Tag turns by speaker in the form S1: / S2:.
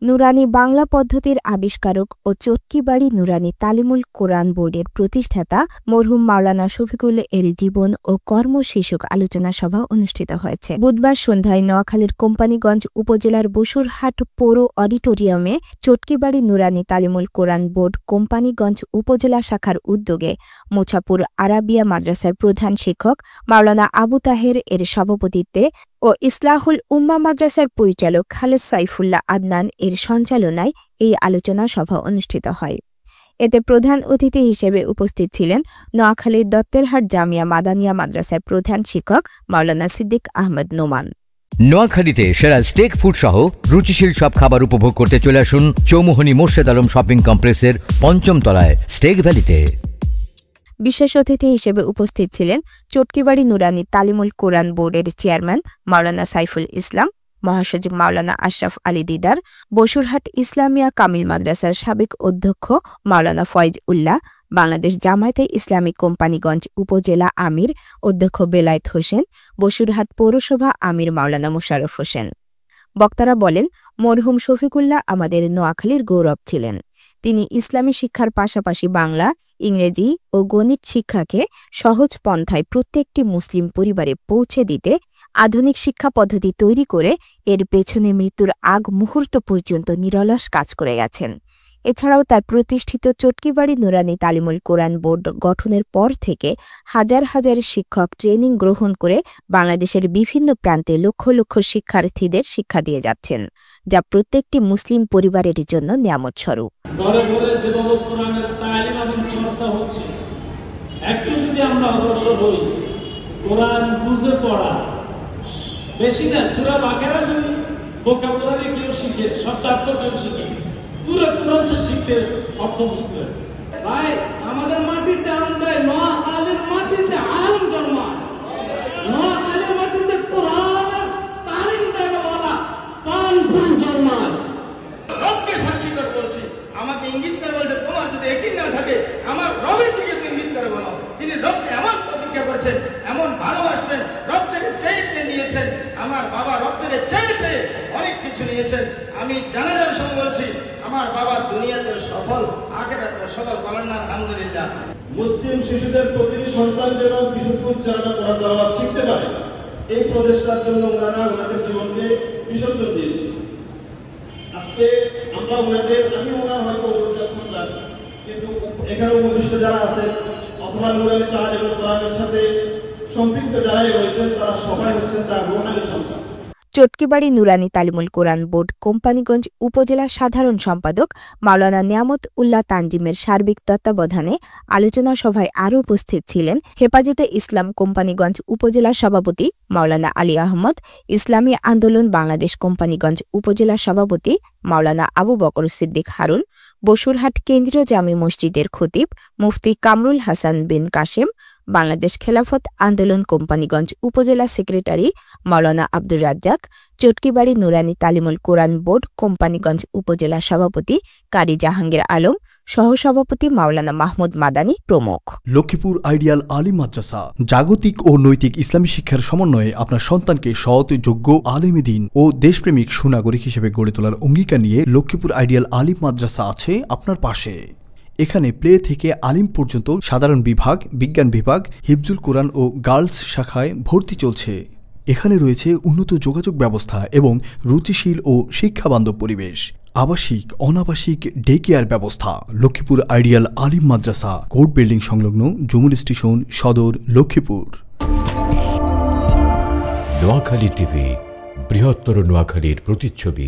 S1: নুরানি বাংলা পদ্ধতির আবিষ্কারক ও চটকিবাড়ি নুরানি তালিমুল কোরআন বোর্ডের প্রতিষ্ঠাতা মরহুম মাওলানা শফিকুল এর জীবন ও কর্ম শীর্ষক আলোচনা সভা অনুষ্ঠিত হয়েছে। বুধবার সন্ধ্যায় নোয়াখালীর কোম্পানীগঞ্জ উপজেলার বসুরহাট পৌর অডিটোরিয়ামে চটকিবাড়ি নুরানি তালিমুল কোরআন বোর্ড কোম্পানীগঞ্জ উপজেলা শাখার উদ্যোগে মুছাপুর আরাবিয়া মাদ্রাসার প্রধান শিক্ষক মাওলানা আবু তাহের এর সভাপতিত্বে ও ইসলাহুল উম্মা মাদ্রাসার পরিচালক খালেদ সাইফুল্লাহ আদনান এর সঞ্চালনায় এই আলোচনা সভা অনুষ্ঠিত হয়। এতে প্রধান অতিথি হিসেবে উপস্থিত ছিলেন নোয়াখালীর দত্তেরহাট জামিয়া মাদানিয়া মাদ্রাসার প্রধান শিক্ষক মাওলানা সিদ্দিক আহমদ নোমান।
S2: নোয়াখালীতে সেরা স্টেক ফুড সহ রুচিশীল সব খাবার উপভোগ করতে চলে আসুন চৌমুহনী মোর্শেদ আলম শপিং কমপ্লেক্সের ৫ম তলায় স্টেক ভ্যালিতে।
S1: বিশেষ অতিথি হিসেবে উপস্থিত ছিলেন চটকিবাড়ি নুরানি তালিমুল কোরআন বোর্ডের চেয়ারম্যান মাওলানা সাইফুল ইসলাম, মহাসচিব মাওলানা আশরাফ আলী দিদার, বসুরহাট ইসলামিয়া কামিল মাদ্রাসার সাবেক অধ্যক্ষ মাওলানা ফয়েজ উল্লাহ, বাংলাদেশ জামায়াতে ইসলামী কোম্পানীগঞ্জ উপজেলা আমির অধ্যক্ষ বেলায়েত হোসেন, বসুরহাট পৌরসভা আমির মাওলানা মোশাররফ হোসেন। বক্তারা বলেন, মরহুম শফিকুল্লাহ আমাদের নোয়াখালীর গৌরব ছিলেন। তিনি ইসলামী শিক্ষার পাশাপাশি বাংলা, ইংরেজি ও গণিত শিক্ষাকে সহজ পন্থায় প্রত্যেকটি মুসলিম পরিবারে পৌঁছে দিতে আধুনিক শিক্ষা পদ্ধতি তৈরি করে এর পেছনে মৃত্যুর আগ মুহূর্ত পর্যন্ত নিরলস কাজ করে গেছেন। এছাড়াও তার প্রতিষ্ঠিত চটকিবাড়ি নুরানি তালিমুল কোরআন বোর্ড গঠনের পর থেকে হাজার হাজার শিক্ষক ট্রেনিং গ্রহণ করে বাংলাদেশের বিভিন্ন প্রান্তে লক্ষ লক্ষ শিক্ষার্থীদের শিক্ষা দিয়ে যাচ্ছেন, যা প্রত্যেকটি মুসলিম পরিবারের জন্য নিয়ামত স্বরূপ।
S3: ঘরে ঘরে যেভাবে কোরআনের তালিম এবং চর্চা হচ্ছে, একটু যদি আমরা অগ্রসর হই, কোরআন বুঝে পড়া, বেশি না সূরা বাকারা যদি ভোকাবুলারি কেউ শিখে, শব্দার্থ কেউ শিখে, পুরো কোরআন শিখতে অর্থ বুঝতে হবে। ভাই, আমাদের মাটিতে আমরা নোয়াখালীর মাটিতে আলেম জন্মায়, নোয়াখালীর মাটিতে কোরআন তালিম দেওয়ালা কানপুর জন্মায়। রবকে সাক্ষী করে বলছি, আমাকে ইঙ্গিত করে বলছে, তোমার যদি একই না থাকে আমার রবের দিকে তুমি ইঙ্গিত করে বলো। তিনি রবকে এমন প্রতিজ্ঞা করেছেন, এমন ভালোবাসছেন, রব থেকে চেয়ে চেয়ে নিয়েছেন। আমার বাবা রব থেকে চেয়ে চেয়ে অনেক কিছু নিয়েছেন। আমি জানাজার সময় বলছি, আমার বাবা দুনিয়াতে সফল, আখিরাতে সফল। বলেন না আলহামদুলিল্লাহ। মুসলিম শিশুদের প্রতিটি সন্তান যেন বিশুদ্ধ উচ্চারণে কোরআন তেলাওয়াত শিখতে পারে, এই প্রচেষ্টার জন্য ওনারা ওনাদের জীবনকে বিসর্জন দিয়েছে। আজকে আমরা আমি ওনার হয়তো সন্তান, কিন্তু এখানে উপবিষ্ট যারা আছেন অথবা নুরানি তালিমুল কোরআনের সাথে সম্পৃক্ত যারাই রয়েছেন, তারা সবাই হচ্ছেন তার রূহানী সন্তান।
S1: চটকিবাড়ি নুরানি তালিমুল কোরআন বোর্ড কোম্পানীগঞ্জ উপজেলা সাধারণ সম্পাদক মাওলানা নিয়ামত উল্লাহ তানজিমের সার্বিক তত্ত্বাবধানে আলোচনা সভায় আরও উপস্থিত ছিলেন হেফাজতে ইসলাম কোম্পানীগঞ্জ উপজেলা সভাপতি মাওলানা আলী আহমদ, ইসলামী আন্দোলন বাংলাদেশ কোম্পানীগঞ্জ উপজেলা সভাপতি মাওলানা আবু বকর সিদ্দিক হারুন, বসুরহাট কেন্দ্রীয় জামি মসজিদের খতিব মুফতি কামরুল হাসান বিন কাশেম, বাংলাদেশ খেলাফত আন্দোলন কোম্পানীগঞ্জ উপজেলা সেক্রেটারি মাওলানা আব্দুর রাজ্জাক, চটকিবাড়ি নুরানি তালিমুল কোরআন বোর্ড কোম্পানীগঞ্জ উপজেলা সভাপতি কারি জাহাঙ্গীর আলম, সহসভাপতি মাওলানা মাহমুদ মাদানী প্রমুখ।
S4: লক্ষ্মীপুর আইডিয়াল আলিম মাদ্রাসা জাগতিক ও নৈতিক ইসলামী শিক্ষার সমন্বয়ে আপনার সন্তানকে সৎ, যোগ্য, আলেমে দ্বীন ও দেশপ্রেমিক সুনাগরিক হিসেবে গড়ে তোলার অঙ্গীকার নিয়ে লক্ষ্মীপুর আইডিয়াল আলিম মাদ্রাসা আছে আপনার পাশে। এখানে প্লে থেকে আলিম পর্যন্ত সাধারণ বিভাগ, বিজ্ঞান বিভাগ, হিফজুল কোরআন ও গার্লস শাখায় ভর্তি চলছে। এখানে রয়েছে উন্নত যোগাযোগ ব্যবস্থা এবং রুচিশীল ও শিক্ষাবান্ধব পরিবেশ, আবাসিক অনাবাসিক ডে কেয়ার ব্যবস্থা। লক্ষ্মীপুর আইডিয়াল আলিম মাদ্রাসা, কোর্ট বিল্ডিং সংলগ্ন, যমুনা স্টেশন, সদর, লক্ষ্মীপুর।
S5: নোয়াখালী টিভি, বৃহত্তর নোয়াখালীর প্রতিচ্ছবি।